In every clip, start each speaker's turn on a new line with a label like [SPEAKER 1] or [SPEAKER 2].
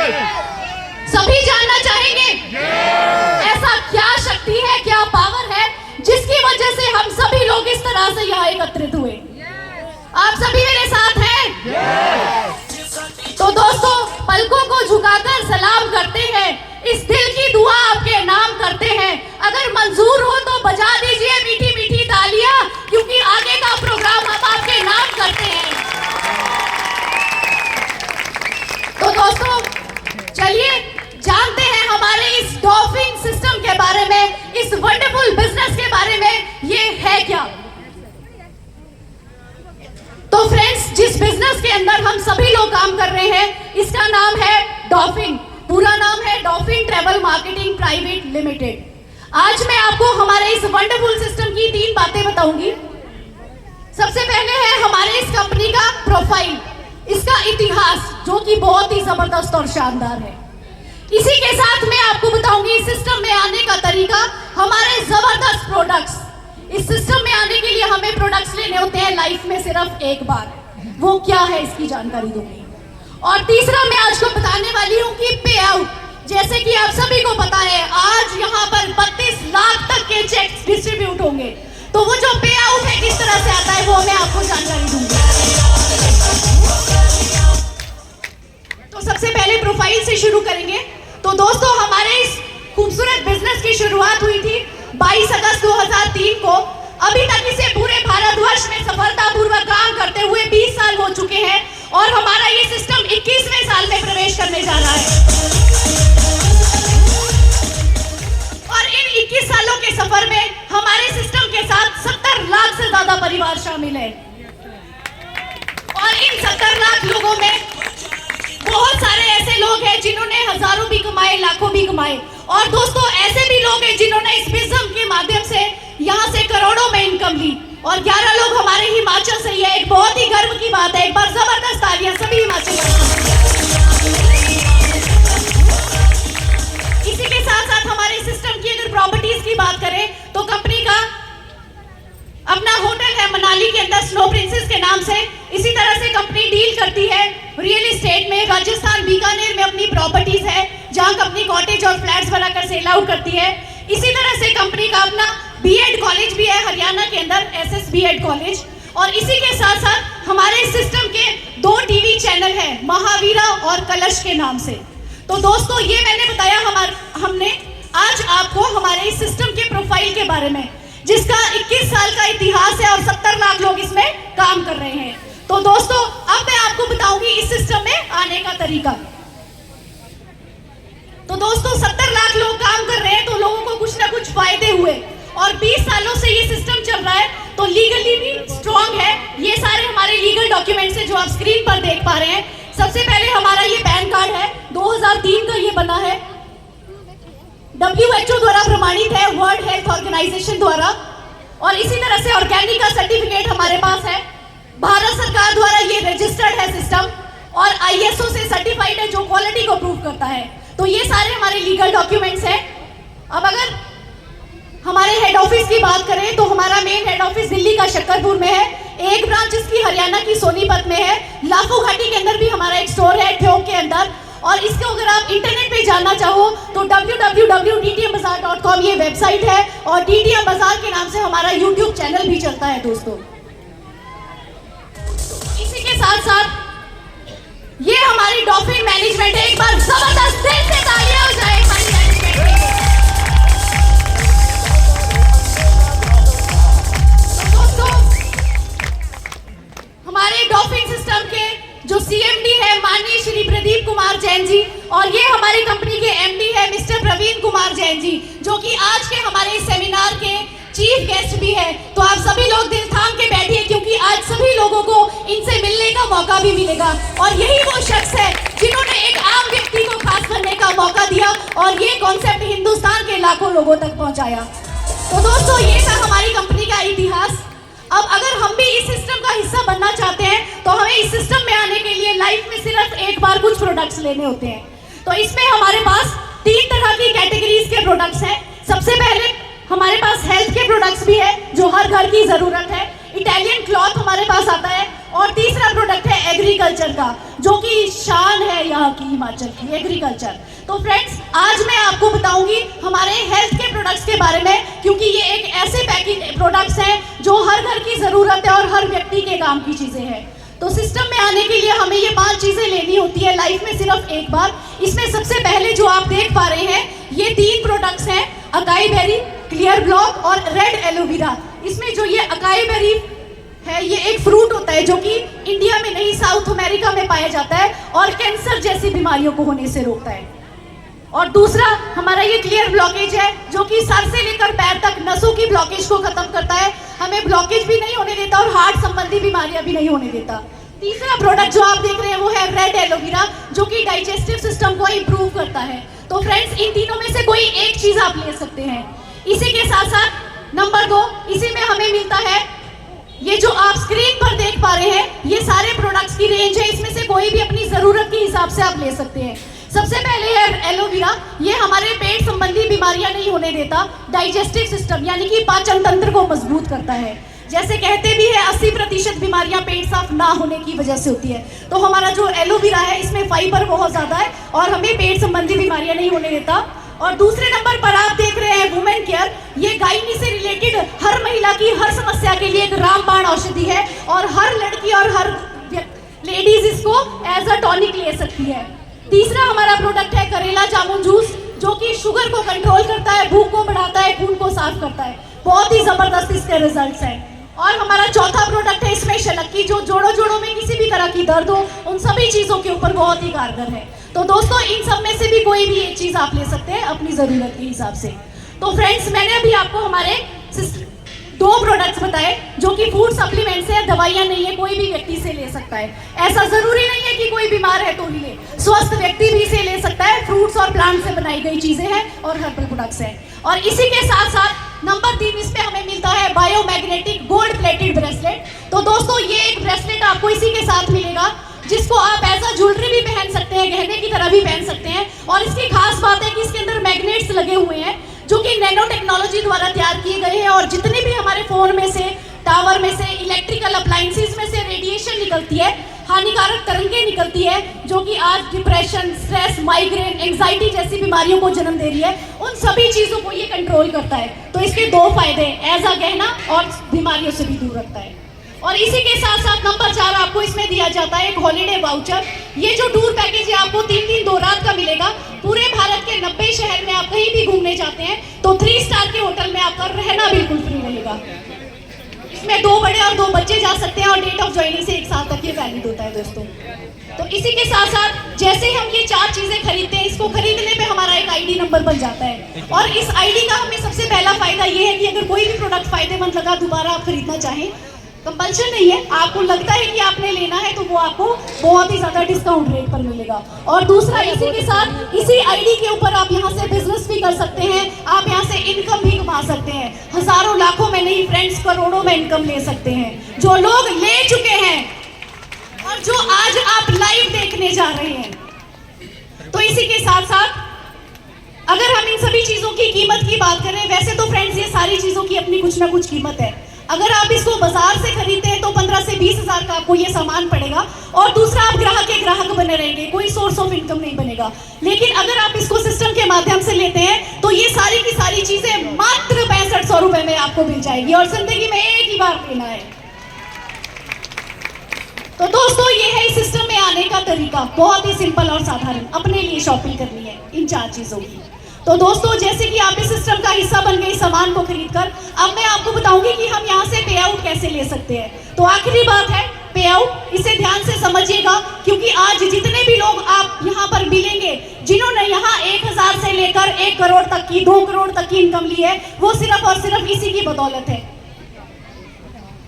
[SPEAKER 1] सभी जानना चाहेंगे ऐसा क्या शक्ति है, क्या पावर है जिसकी वजह से हम सभी लोग इस तरह से यहाँ एकत्रित हुए। आप सभी मेरे साथ हैं? तो दोस्तों, पलकों को झुकाकर सलाम करते हैं, इस दिल की दुआ आपके नाम करते हैं। अगर मंजूर हो तो बजा दीजिए मीठी मीठी तालियां, क्योंकि आगे का प्रोग्राम हम आपके नाम करते हैं। तो दोस्तों, चलिए जानते हैं हमारे इस डॉल्फिन सिस्टम के बारे में, इस वंडरफुल बिजनेस के बारे में। ये है क्या? तो फ्रेंड्स, जिस बिजनेस के अंदर हम सभी लोग काम कर रहे हैं, इसका नाम है डॉल्फिन। पूरा नाम है dolphin travel marketing private limited. आज मैं आपको हमारे इस वंडरफुल सिस्टम की 3 बातें बताऊंगी। सबसे पहले है हमारे इस कंपनी का प्रोफाइल, इसका इतिहास जो कि बहुत ही जबरदस्त और शानदार है। इसी के साथ मैं आपको बताऊंगी इस सिस्टम में आने का तरीका, हमारे जबरदस्त प्रोडक्ट्स। इस सिस्टम में आने के लिए हमें प्रोडक्ट्स लेने होते हैं लाइफ में सिर्फ एक बार, वो क्या है इसकी जानकारी दूंगी। और तीसरा मैं आज को बताने वाली हूँ कि पे आउट, जैसे कि आप सभी को पता है आज यहाँ पर 32 लाख तक के चेक्स डिस्ट्रीब्यूट होंगे, तो वो जो पे आउट है किस तरह से आता है वो मैं आपको जानकारी दूंगी। तो सबसे पहले प्रोफाइल से शुरू करेंगे। तो दोस्तों, हमारे इस खूबसूरत बिजनेस की शुरुआत हुई थी 22 अगस्त 2003 को। अभी तक इसे पूरे भारतवर्ष में सफलतापूर्वक काम करते हुए 20 साल हो चुके हैं और हमारा ये सिस्टम 21वें साल में प्रवेश करने जा रहा है। और इन 21 सालों के सफर में हमारे सिस्टम के साथ 70 लाख से ज्यादा परिवार शामिल है। और इन 70 लाख लोगों में बहुत सारे ऐसे लोग हैं जिन्होंने हजारों भी कमाए, लाखों भी कमाए। और दोस्तों, ऐसे भी लोग हैं जिन्होंने इस बिजनेस के माध्यम से यहाँ से करोड़ों में इनकम ली। और 11 लोग हमारे हिमाचल से ही है, एक बहुत ही गर्व की बात है। एक बार जबरदस्त तालियां सभी हिमाचल। इसी के साथ साथ हमारे सिस्टम की अगर प्रॉपर्टीज की बात करें तो कंपनी का अपना होटल है मनाली के अंदर स्नो प्रिंसेस के नाम से। इसी तरह से कंपनी डील करती है रियल एस्टेट में। राजस्थान बीकानेर में अपनी प्रॉपर्टीज है जहां कंपनी कॉटेज और फ्लैट्स बनाकर सेल आउट करती है। इसी तरह से कंपनी का अपना बीएड कॉलेज भी है हरियाणा के अंदर, एसएस बीएड कॉलेज। और इसी के साथ साथ हमारे सिस्टम के 2 टीवी चैनल है, महावीरा और कलश के नाम से। तो दोस्तों, ये मैंने बताया हमने आज आपको हमारे इस सिस्टम के प्रोफाइल के बारे में, जिसका 21 साल का इतिहास है और 70 लाख लोग इसमें काम कर रहे हैं। तो दोस्तों, अब मैं आपको बताऊंगी इस सिस्टम में आने का तरीका। तो दोस्तों, 70 लाख लोग काम कर रहे हैं तो लोगों को कुछ ना कुछ फायदे हुए। और 20 सालों से ये सिस्टम चल रहा है तो लीगली भी स्ट्रॉन्ग है। ये सारे हमारे लीगल डॉक्यूमेंट्स हैं जो आप स्क्रीन पर देख पा रहे हैं। सबसे पहले हमारा ये पैन कार्ड है, 2003 का ये बना है, WHO द्वारा प्रमाणित है, वर्ल्ड हेल्थ ऑर्गेनाइजेशन द्वारा। और इसी तरह से ऑर्गेनिक का सर्टिफिकेट हमारे पास है, भारत सरकार द्वारा ये रजिस्टर्ड है सिस्टम, और ISO से सर्टिफाइड है जो क्वालिटी को प्रूव करता है। तो ये सारे हमारे लीगल डॉक्यूमेंट्स हैं। अब अगर हमारे हेड ऑफिस की बात करें तो हमारा मेन हेड ऑफिस दिल्ली का शकरपुर में है। एक ब्रांच इसकी हरियाणा की सोनीपत में है। लाखों घाटी के अंदर भी हमारा एक स्टोर है ठियोग के अंदर। और इसको अगर आप इंटरनेट पे जानना चाहो तो www.dtmbazaar.com ये वेबसाइट है और DTM बाजार के नाम से हमारा YouTube चैनल भी चलता है दोस्तों। इसी के साथ साथ ये हमारी डॉल्फिन मैनेजमेंट है। एक बार जबरदस्त दिल से तालियां हो जाए हमारी मैनेजमेंट के लिए। दोस्तों, हमारे डॉल्फिन सिस्टम के जो CMD है माननीय श्री प्रदीप कुमार जैन जी, और ये हमारी कंपनी के MD है मिस्टर प्रवीण कुमार जैन जी, जो कि आज के हमारे सेमिनार के चीफ गेस्ट भी है। तो आप सभी लोग दिल थाम के बैठिए क्योंकि आज सभी लोगों को इनसे मिलने का मौका भी मिलेगा। और यही वो शख्स है जिन्होंने एक आम व्यक्ति को खास करने का मौका दिया और ये कॉन्सेप्ट हिंदुस्तान के लाखों लोगों तक पहुंचाया। तो दोस्तों, ये था हमारी कंपनी का इतिहास। अब अगर हम भी इस सिस्टम का हिस्सा बनना चाहते हैं तो हमें इस सिस्टम में आने के लिए लाइफ में सिर्फ एक बार कुछ प्रोडक्ट्स लेने होते हैं। तो इसमें हमारे पास 3 तरह की कैटेगरीज के प्रोडक्ट्स हैं। सबसे पहले हमारे पास हेल्थ के प्रोडक्ट्स भी है जो हर घर की जरूरत है। इटालियन क्लॉथ हमारे पास आता है। और तीसरा प्रोडक्ट है एग्रीकल्चर का। जो कि शान है यहाँ की हिमाचल की एग्रीकल्चर। तो फ्रेंड्स, आज मैं आपको बताऊंगी हमारे हेल्थ के प्रोडक्ट्स के बारे में, क्योंकि ये एक ऐसे पैकिंग प्रोडक्ट्स हैं जो हर घर की ज़रूरत है और हर व्यक्ति के काम की चीज़ें हैं। तो सिस्टम में आने के लिए हमें ये 5 चीज़ें लेनी होती है लाइफ में सिर्फ एक बार। इसमें सबसे पहले जो आप देख पा रहे हैं, ये 3 प्रोडक्ट्स हैं, अकाई बेरी, क्लियर ब्लॉक और रेड एलोवेरा। इसमें जो ये अकाई बेरी है, ये एक फ्रूट होता है जो कि इंडिया में नहीं, साउथ अमेरिका में पाया जाता है और कैंसर जैसी बीमारियों को होने से रोकता है। और दूसरा हमारा ये क्लियर ब्लॉकेज है, जो कि सर से लेकर पैर तक नसों की ब्लॉकेज को खत्म करता है, हमें ब्लॉकेज भी नहीं होने देता और हार्ट संबंधी बीमारियां भी नहीं होने देता। तीसरा प्रोडक्ट जो आप देख रहे हैं वो है रेड एलोवेरा, जो कि डाइजेस्टिव सिस्टम को इंप्रूव करता है। तो फ्रेंड्स, इन तीनों में से कोई एक चीज आप ले सकते हैं। इसी के साथ साथ नंबर 2, इसी में हमें मिलता है, ये जो आप स्क्रीन पर देख पा रहे हैं, ये सारे प्रोडक्ट्स की रेंज है। इसमें से कोई भी अपनी जरूरत के हिसाब से आप ले सकते हैं। सबसे पहले है एलोवेरा, ये हमारे पेट संबंधी बीमारियां नहीं होने देता, डाइजेस्टिव सिस्टम यानी कि पाचन तंत्र को मजबूत करता है। जैसे कहते भी है 80% बीमारियां पेट साफ ना होने की वजह से होती है, तो हमारा जो एलोवेरा है इसमें फाइबर बहुत ज्यादा है और हमें पेट संबंधी बीमारियां नहीं होने देता। और दूसरे नंबर पर आप देख रहे हैं वुमेन केयर, ये गायनी से रिलेटेड हर महिला की हर समस्या के लिए एक रामबाण औषधि है और हर लड़की और हर लेडीज इसको एज अ टॉनिक ले सकती है। तीसरा हमारा प्रोडक्ट है करेला जामुन जूस, जो कि शुगर को कंट्रोल करता है, भूख को बढ़ाता है, खून को साफ करता है। बहुत ही जबरदस्त इसके रिजल्ट्स हैं। और हमारा चौथा प्रोडक्ट है इसमें शलक्की, जो जोड़ों में किसी भी तरह की दर्द हो, उन सभी चीजों के ऊपर बहुत ही कारगर है। तो दोस्तों, इन सब में से भी कोई भी एक चीज आप ले सकते हैं अपनी जरूरत के हिसाब से। तो फ्रेंड्स, मैंने अभी आपको हमारे 2 प्रोडक्ट्स बताए जो कि फूड सप्लीमेंट्स है, दवाइयां नहीं है, कोई भी व्यक्ति से ले सकता है। ऐसा जरूरी नहीं है कि कोई बीमार है तो ही ले, स्वस्थ व्यक्ति भी इसे ले सकता है। फ्रूट्स और प्लांट से बनाई गई चीजें हैं और हर्बल प्रोडक्ट्स हैं। और इसी के साथ साथ नंबर 3 इसमें हमें मिलता है बायोमैग्नेटिक गोल्ड प्लेटेड ब्रेसलेट। तो दोस्तों, ये एक ब्रेसलेट आपको इसी के साथ मिलेगा, जिसको आप एज अ ज्वेलरी भी पहन सकते हैं, गहने की तरह भी पहन सकते हैं। और इसकी खास बात है कि इसके अंदर मैग्नेट्स लगे हुए हैं, जो कि नैनो टेक्नोलॉजी द्वारा तैयार किए गए हैं। और जितने भी हमारे फोन में से, टावर में से, इलेक्ट्रिकल अप्लायंसेस में से रेडिएशन निकलती है, हानिकारक तरंगें निकलती है, जो कि आज डिप्रेशन, स्ट्रेस, माइग्रेन, एंजाइटी जैसी बीमारियों को जन्म दे रही है, उन सभी चीजों को ये कंट्रोल करता है। तो इसके 2 फायदे, एज अ गहना और बीमारियों से भी दूर रखता है। और इसी के साथ साथ नंबर 4 आपको इसमें दिया जाता है एक हॉलीडे वाउचर। ये जो टूर पैकेज है आपको 3 दिन 2 रात का मिलेगा। पूरे भारत के 90 शहर में आप कहीं भी घूमने जाते हैं तो 3 स्टार के होटल में आपका रहना बिल्कुल फ्री रहेगा। इसमें 2 बड़े और 2 बच्चे जा सकते हैं और डेट ऑफ ज्वाइनिंग से 1 साल तक ये वैलिड होता है दोस्तों। तो इसी के साथ साथ जैसे हम ये 4 चीजें खरीदते हैं, इसको खरीदने पे हमारा एक आईडी नंबर बन जाता है। और इस आईडी का हमें सबसे पहला फायदा ये है कि अगर कोई भी प्रोडक्ट फायदेमंद लगा, दोबारा आप खरीदना चाहें, कंपल्शन नहीं है, आपको लगता है कि आपने लेना है तो वो आपको बहुत ही ज्यादा डिस्काउंट रेट पर मिलेगा। और दूसरा, इसी के साथ इसी आईडी के ऊपर आप यहाँ से बिजनेस भी कर सकते हैं, आप यहाँ से इनकम भी कमा सकते हैं। हजारों लाखों में नहीं फ्रेंड्स, करोड़ों में इनकम ले सकते हैं, जो लोग ले चुके हैं और जो आज आप लाइव देखने जा रहे हैं। तो इसी के साथ साथ अगर हम इन सभी चीजों की कीमत की बात करें, वैसे तो फ्रेंड्स ये सारी चीजों की अपनी कुछ ना कुछ कीमत है। अगर आप इसको बाजार से खरीदते हैं तो 15 से 20 हजार का आपको ये सामान पड़ेगा। और दूसरा, आप ग्राहक के ग्राहक बने रहेंगे, कोई सोर्स ऑफ इनकम नहीं बनेगा। लेकिन अगर आप इसको सिस्टम के माध्यम से लेते हैं तो ये सारी की सारी चीजें मात्र 6500 रुपए में आपको मिल जाएगी और जिंदगी में एक ही बार लेना है। तो दोस्तों, ये है इस सिस्टम में आने का तरीका, बहुत ही सिंपल और साधारण। अपने लिए शॉपिंग करनी है इन 4 चीजों की। तो दोस्तों, जैसे कि आप इस सिस्टम का हिस्सा बन गए सामान को खरीदकर, अब मैं आपको बताऊंगी कि हम यहाँ से पे आउट कैसे ले सकते हैं। तो आखिरी बात है पे आउट, इसे ध्यान से समझिएगा, क्योंकि आज जितने भी लोग आप यहाँ पर मिलेंगे, जिन्होंने यहाँ 1000 से लेकर 1 करोड़ तक की, 2 करोड़ तक की इनकम ली है, वो सिर्फ और सिर्फ इसी की बदौलत है।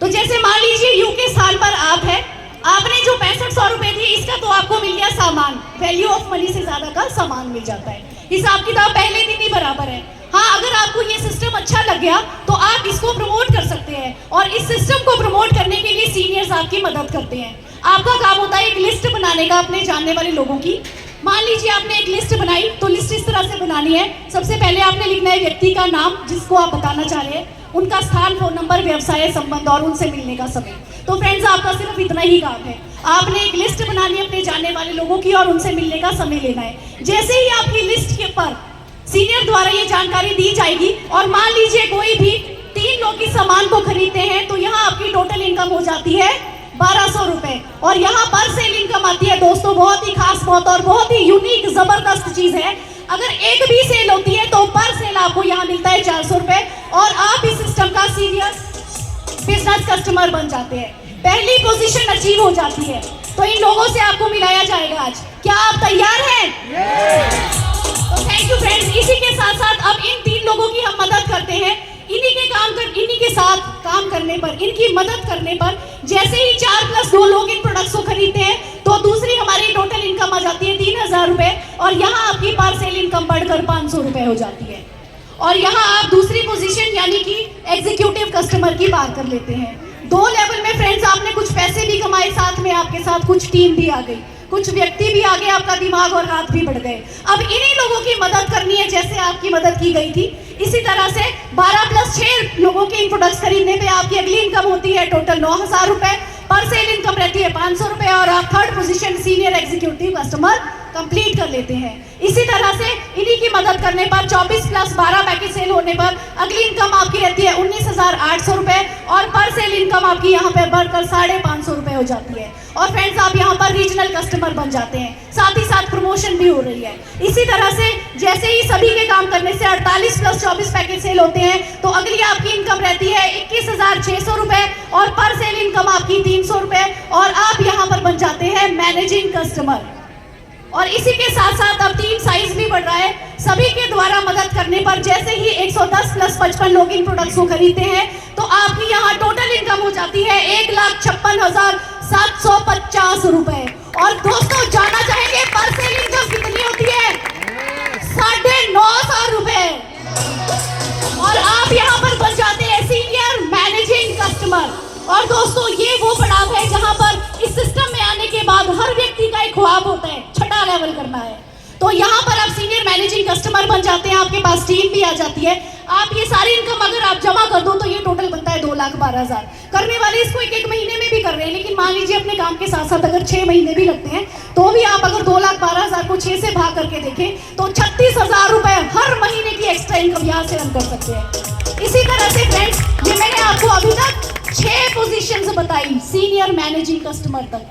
[SPEAKER 1] तो जैसे मान लीजिए यू के स्थान पर आप है, आपने जो 6500 रुपए दिए, इसका तो आपको मिल गया सामान, वैल्यू ऑफ मनी से ज्यादा का सामान मिल जाता है। हिसाब किताब पहले दिन ही बराबर है। हाँ, अगर आपको ये सिस्टम अच्छा लग गया तो आप इसको प्रमोट कर सकते हैं और इस सिस्टम को प्रमोट करने के लिए सीनियर्स आपकी मदद करते हैं। आपका काम होता है एक लिस्ट बनाने का अपने जानने वाले लोगों की। मान लीजिए आपने एक लिस्ट बनाई, तो लिस्ट इस तरह से बनानी है। सबसे पहले आपने लिखना है व्यक्ति का नाम जिसको आप बताना चाह रहे हैं, उनका स्थान, फोन नंबर, व्यवसाय, संबंध और उनसे मिलने का समय। तो फ्रेंड्स, आपका सिर्फ इतना ही काम है। आपने एक लिस्ट बनानी है अपने जानने वाले लोगों की और उनसे मिलने का समय लेना है। जैसे ही आपकी लिस्ट के ऊपर सीनियर द्वारा ये जानकारी दी जाएगी और मान लीजिए कोई भी 3 लोग इस सामान को खरीदते हैं तो यहाँ आपकी टोटल इनकम हो जाती है 1200 रुपए। और यहाँ पर सेल इनकम आती है दोस्तों, बहुत ही खास बहुत और बहुत ही यूनिक जबरदस्त चीज है। अगर एक भी सेल होती है तो पर सेल आपको यहाँ मिलता है 400 रुपए और आप इस सिस्टम का सीनियर बिजनेस कस्टमर बन जाते हैं, पहली पोजीशन अचीव हो जाती है। तो इन लोगों से आपको मिलाया जाएगा आज, क्या आप तैयार हैं? तो थैंक यू फ्रेंड्स। इसी के साथ साथ अब इन 3 लोगों की हम मदद करते हैं। इन्हीं के साथ काम करने पर, इनकी मदद करने पर जैसे ही 4+2 लोग इन प्रोडक्ट्स को खरीदते हैं तो दूसरी हमारी टोटल इनकम आ जाती है 3000 रुपए और यहाँ आपकी पार्सल इनकम बढ़कर 500 रुपए हो जाती है। और यहाँ आप दूसरी पोजीशन यानी कि एग्जीक्यूटिव कस्टमर की पार कर लेते हैं। 2 लेवल में फ्रेंड्स आपने कुछ पैसे भी कमाए, साथ में आपके साथ कुछ टीम भी आ गई, कुछ व्यक्ति भी आगे, आपका दिमाग और हाथ भी बढ़ गए। अब इन्हीं लोगों की मदद करनी है जैसे आपकी मदद की गई थी। इसी तरह से 12+6 लोगों के इन प्रोडक्ट्स खरीदने पे आपकी अगली इनकम होती है टोटल 9000 रुपए, पर सेल इनकम रहती है 500 रुपए और आप 3rd position senior executive customer complete कर लेते हैं। इसी तरह से इन्हीं की मदद करने पर 24+12 पैकेज सेल होने पर अगली इनकम आपकी रहती है 19,800 रुपए और पर सेल इनकम आपकी यहाँ पे बढ़कर 550 रुपए हो जाती है। और फ्रेंड्स आप यहाँ पर रीजनल कस्टमर बन जाते हैं, साथ ही साथ प्रमोशन भी हो रही है। इसी तरह से जैसे ही सभी के काम करने से 48+24 पैकेज सेल होते हैं तो अगली आपकी इनकम रहती है 21,600 रुपए और पर सेल इनकम आपकी 300 रुपए और आप यहाँ पर बन जाते हैं मैनेजिंग कस्टमर। और इसी के साथ साथ अब टीम साइज भी बढ़ रहा है। सभी के द्वारा मदद करने पर जैसे ही 110+55 लोग इन प्रोडक्ट्स को खरीदते हैं तो आपकी यहाँ टोटल इनकम हो जाती है 1,56,750 रुपए। और दोस्तों जानना चाहेंगे पर सेल इनकम कितनी होती है? 9,500 रुपए। और आप यहाँ पर बन जाते हैं सीनियर मैनेजिंग कस्टमर। और दोस्तों ये वो पड़ाव है जहाँ पर इस सिस्टम में आने के बाद हर व्यक्ति का एक ख्वाब होता है, छठा लेवल करना है। तो यहाँ पर आप सीनियर मैनेजिंग कस्टमर बन जाते हैं, आपके पास टीम भी आ जाती है। आप ये सारी इनकम अगर आप जमा कर दो तो ये टोटल बनता है 2,12,000। करने वाले इसको 1-1 महीने में भी कर रहे हैं, लेकिन मान लीजिए अपने काम के साथ साथ अगर 6 महीने भी लगते हैं तो भी आप अगर 2,12,000 को 6 से भाग करके देखें तो 36,000 रुपए हर महीने की एक्स्ट्रा इनकम यहाँ से हम कर सकते हैं। इसी तरह से फ्रेंड्स ये मैंने आपको अभी तक 6 पोजीशंस बताई सीनियर मैनेजिंग कस्टमर तक,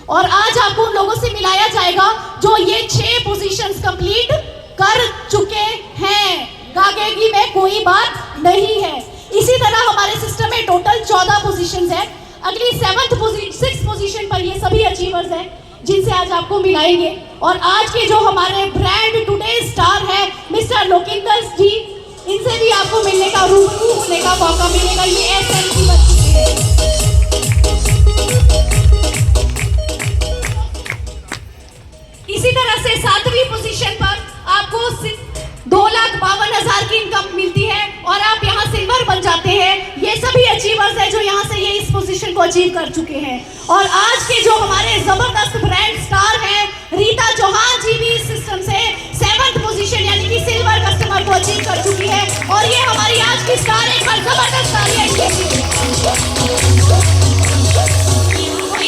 [SPEAKER 1] और आज आपको उन लोगों से मिलाया जाएगा जो ये 6 पोजीशंस कंप्लीट कर चुके हैं। गागेगी में कोई बात नहीं है। इसी तरह हमारे सिस्टम में टोटल 14 पोजीशंस है। अगली 6th पोजीशन पर ये सभी अचीवर्स हैं जिनसे आज आपको मिलाएंगे। और आज के जो हमारे ब्रांड टुडे स्टार है मिस्टर लोकिंदर जी, इनसे भी आपको मिलने का, रूबरू होने का मौका मिलेगा। ये SL की बच्ची है। इसी तरह से 7वीं पोजीशन पर आपको 2,52,000 की इनकम मिलती है और आप यहाँ सिल्वर बन जाते हैं। ये सभी अचीवर्स हैं जो यहाँ से ये इस पोजीशन को अचीव कर चुके हैं। और आज के जो हमारे जबरदस्त ब्रांड स्टार हैं रीता चौहान जी भी इस सिस्टम से 7th पोजीशन यानी कि सिल्वर कस्टमर को अचीव कर चुकी है। और ये हमारी आज की स्टार एक बार जबरदस्त तालियां।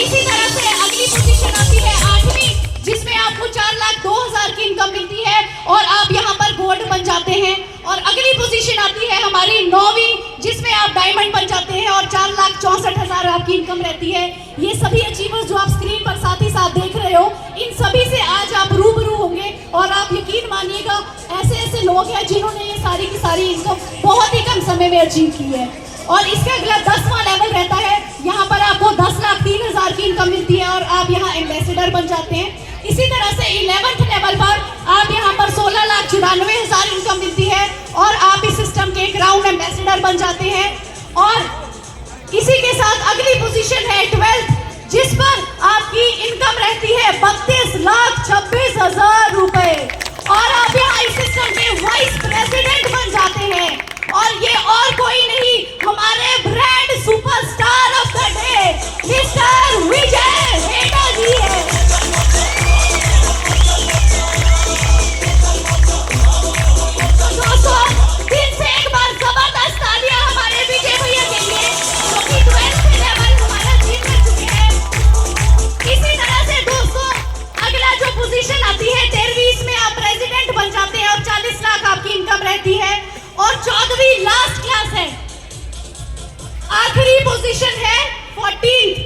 [SPEAKER 1] इसी तरह से अगली पोजीशन आती है 8वीं, जिसमें आपको 4,02,000 की इनकम मिलती है और आप यहाँ पर गोल्ड बन जाते हैं। और अगली पोजीशन आती है हमारी 9वीं, जिसमें आप डायमंड बन जाते हैं और 4,64,000 आपकी इनकम रहती है। ये सभी अचीवर्स जो आप स्क्रीन पर साथ ही साथ देख रहे हो, इन सभी से आज आप रूबरू होंगे और आप यकीन मानिएगा ऐसे ऐसे लोग हैं जिन्होंने ये सारी की सारी इनकम बहुत ही कम समय में अचीव की है। और इसका अगला 10वां लेवल रहता है, यहाँ पर आपको 10,03,000 की इनकम मिलती है और आप यहाँ एम्बेसडर बन जाते हैं। इसी तरह से 11th लेवल पर आप यहाँ पर 16,94,000 इनकम मिलती है और आप इस सिस्टम के क्राउन एम्बेसडर बन जाते हैं। और इसी के साथ अगली पोजीशन है 12th, जिस पर आपकी इनकम रहती है 32,26,000 रुपए और आप यहाँ इस सिस्टम के वाइस प्रेसिडेंट बन जाते हैं। और ये और कोई नहीं, हमारे brand superstar of the day mister Vijay Heta ji है। दोस्तों दिल से एक बार जबरदस्त तालियां हमारे विजय भैया के लिए, जो कि 12th लेवल हमारा जीत कर चुके हैं। 45 लाख आपकी इनकम रहती है और 14वीं लास्ट क्लास है। आखिरी पोजीशन है 14th,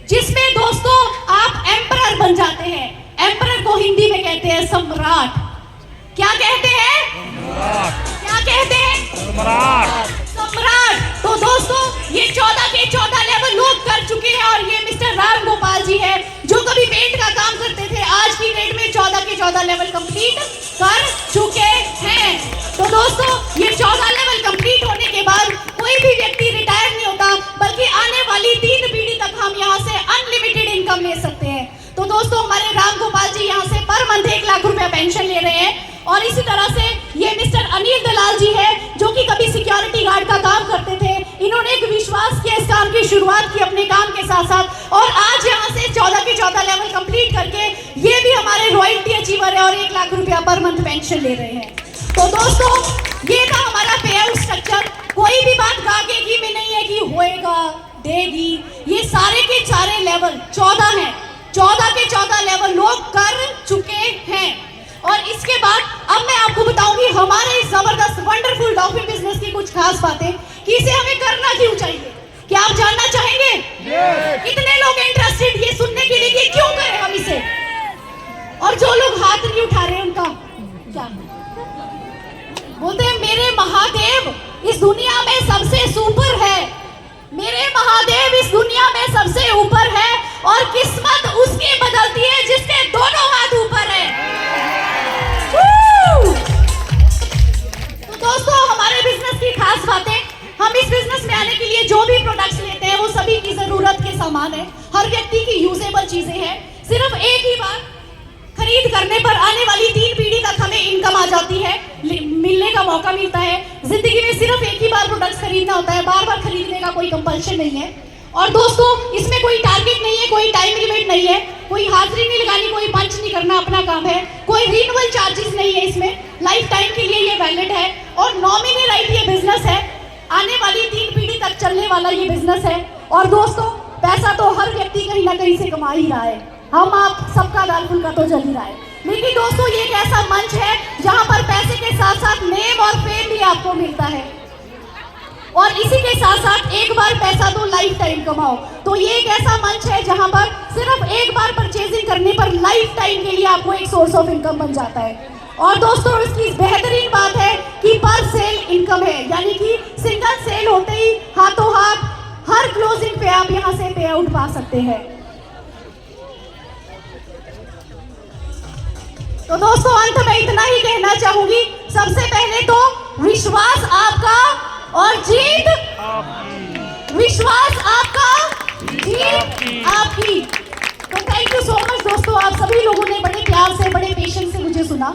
[SPEAKER 1] जिसमें दोस्तों आप एम्परर बन जाते हैं। एम्परर को हिंदी में कहते हैं सम्राट। क्या कहते हैं? क्या कहते हैं? सम्राट। तो दोस्तों ये 14 के 14 लेवल लोग कर चुके हैं और ये मिस्टर राम गोपाल जी है जो कभी पेंट का काम करते थे, आज की डेट में 14 के 14 लेवल कंप्लीट कर चुके हैं। तो दोस्तों ये 14 लेवल कंप्लीट होने के बाद कोई भी व्यक्ति रिटायर नहीं होता, बल्कि आने वाली 3 पीढ़ी तक हम यहाँ से अनलिमिटेड इनकम ले सकते हैं। तो दोस्तों हमारे राम गोपाल जी यहाँ से पर मंथ 1 लाख रुपया पेंशन ले रहे हैं। और इसी तरह से ये मिस्टर अनिल दलाल जी है जो कि कभी सिक्योरिटी गार्ड का काम करते थे। इन्होंने एक विश्वास किया, इस काम की शुरुआत की अपने काम के साथ साथ, और आज यहाँ से 14 के 14 लेवल कंप्लीट करके ये भी हमारे रॉयल्टी अचीवर है और 1 लाख रुपया पर मंथ पेंशन ले रहे हैं। तो दोस्तों ये था हमारा पे आउट स्ट्रक्चर। कोई भी बात भागेगी में नहीं है कि होएगा देगी, ये सारे के सारे लेवल 14 हैं। 14 के 14 लेवल लोग कर चुके हैं। और इसके बाद अब मैं आपको बताऊंगी हमारे इस जबरदस्त वंडरफुल डॉल्फिन बिजनेस की कुछ खास बातें कि इसे हमें करना क्यों चाहिए। क्या आप जानना चाहेंगे? इतने लोग इंटरेस्टेड ये सुनने के लिए कि क्यों करें हम इसे, और जो लोग हाथ नहीं उठा रहे उनका क्या बोलते हैं? मेरे महादेव इस दुनिया में सबसे सुपर है, मेरे महादेव इस दुनिया में सबसे ऊपर है, और किस्मत उसकी बदलती है जिसके दोनों हाथ ऊपर है। तो दोस्तों हमारे बिजनेस की खास बातें, हम इस बिजनेस में आने के लिए जो भी प्रोडक्ट्स लेते हैं वो सभी की जरूरत के सामान है, हर व्यक्ति की यूजेबल चीजें हैं। सिर्फ एक ही बार खरीद करने पर आने वाली 3 पीढ़ी तक हमें इनकम आ जाती है, मिलने का मौका मिलता है। जिंदगी में सिर्फ एक ही बार प्रोडक्ट्स खरीदना होता है, बार बार खरीदने का कोई कंपल्शन नहीं है। और दोस्तों इसमें कोई टारगेट नहीं है, कोई टाइम लिमिट नहीं है, कोई हाजिरी नहीं लगानी, कोई पंच नहीं करना, अपना काम है। कोई रिन्यूअल चार्जेस नहीं है, इसमें लाइफ टाइम के लिए ये वैलिड है। और नॉमिनी राइट ये बिजनेस है, आने वाली 3 पीढ़ी तक चलने वाला ये बिजनेस है। और दोस्तों पैसा तो हर व्यक्ति कहीं ना कहीं से कमा ही रहा है, हम आप सबका दाल फुल्का तो जल ही रहा है। लेकिन दोस्तों ये एक ऐसा मंच है जहां पर पैसे के साथ साथ नेम और फेम भी आपको मिलता है, और इसी के साथ साथ एक बार पैसा तो लाइफ टाइम कमाओ। तो ये एक ऐसा मंच है जहां पर सिर्फ एक बार परचेजिंग करने पर लाइफ टाइम के लिए आपको एक सोर्स ऑफ इनकम बन जाता है। और दोस्तों इसकी बेहतरीन बात है कि पर सेल इनकम है, यानी कि सिंगल सेल होते ही हाथों हाथ हर क्लोजिंग पे आप यहाँ से पे आउट पा सकते हैं। तो दोस्तों अंत में इतना ही कहना चाहूंगी, सबसे पहले तो विश्वास आपका और जीत आपकी, विश्वास आपका जीत आपकी। तो थैंक यू सो मच दोस्तों, आप सभी लोगों ने बड़े प्यार से बड़े पेशेंस से मुझे सुना।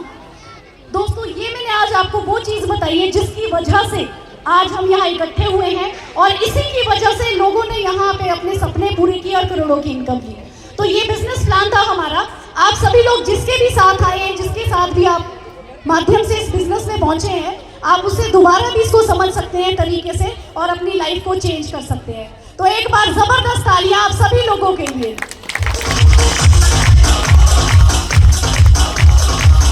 [SPEAKER 1] दोस्तों ये मैंने आज आपको वो चीज बताई है जिसकी वजह से आज हम यहाँ इकट्ठे हुए हैं, और इसी की वजह से लोगों ने यहाँ पे अपने सपने पूरे किए और करोड़ों की इनकम की। तो ये बिजनेस प्लान था हमारा। आप सभी लोग जिसके भी साथ आए हैं, जिसके साथ भी आप माध्यम से इस बिजनेस में पहुंचे हैं, आप उससे दोबारा भी इसको समझ सकते हैं तरीके से और अपनी लाइफ को चेंज कर सकते हैं। तो एक बार जबरदस्त तालियां आप सभी लोगों के लिए।